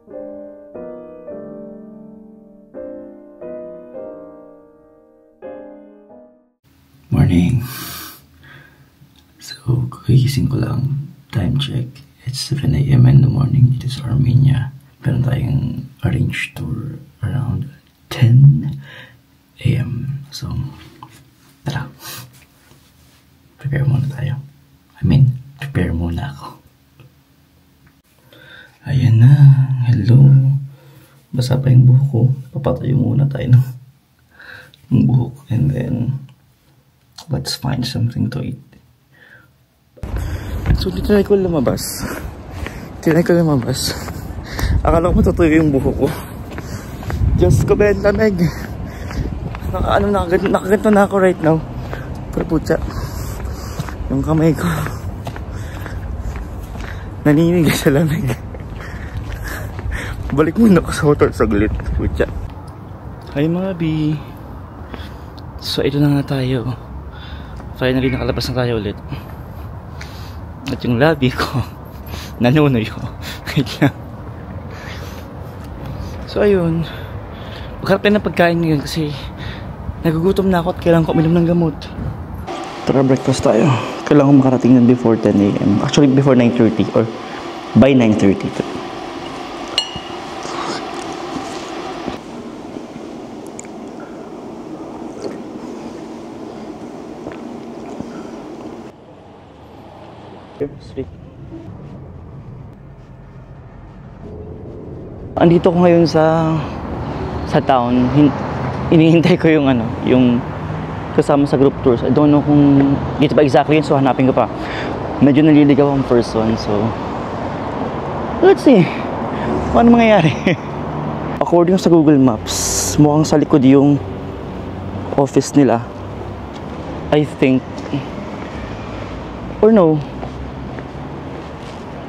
Morning. So, kagising ko lang. Time check. It's 7 AM in the morning. It is Armenia. Meron tayong arranged tour around 10 AM. So, tara. Prepare muna tayo. Prepare muna ako. Ayan na. Hello. Basa pa yung buhok ko. Papatayo muna tayo ng buhok. And then, let's find something to eat. So, tinry ko lumabas. Akala ko matutuyo yung buhok ko. Diyos ko, Ben, lamig. Nakaganto na ako right now. Pero putya, yung kamay ko naninigas sa lamig. Balik muna ako sa hotel saglit. Putya. Hi mga B. So, ito na nga tayo. Finally, nakalabas na tayo ulit. At yung labi ko nanunuyo. So ayun, maghanap tayo ng pagkain ngayon kasi nagugutom na ako at kailangan ko uminom ng gamot. Tara, breakfast tayo. Kailangan ko makarating na before 10 AM. Actually before 9:30 or by 9:30. Street. Andito ko ngayon sa town. Inihintay ko yung yung kasama sa group tours. I don't know kung dito pa exactly yun, so hanapin ko pa. Medyo naliligaw ang person, so let's see kung ano mangyayari. According sa Google Maps, mukhang sa likod yung office nila, I think, or no,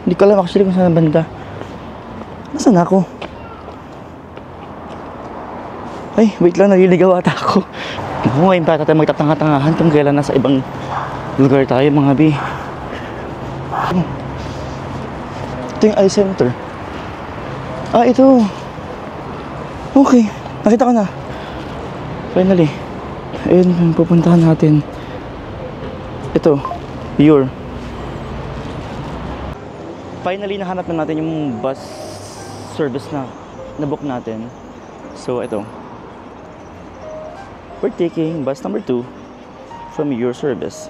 hindi ko alam actually kung saan banda. Nasaan ako? Ay, wait lang, naliligaw ata ako. Ako ngayon pa tayo magtatanga-tangahan kung kailan nasa ibang lugar tayo mga B. Ito yung eye center. Ah, ito. Okay, nakita ko na. Finally. Ayun, pupuntahan natin. Ito, Pure. Finally, nahanap na natin yung bus service na nabook natin. So, ito. We're taking bus number 2 from your service.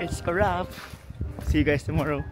It's a wrap. See you guys tomorrow.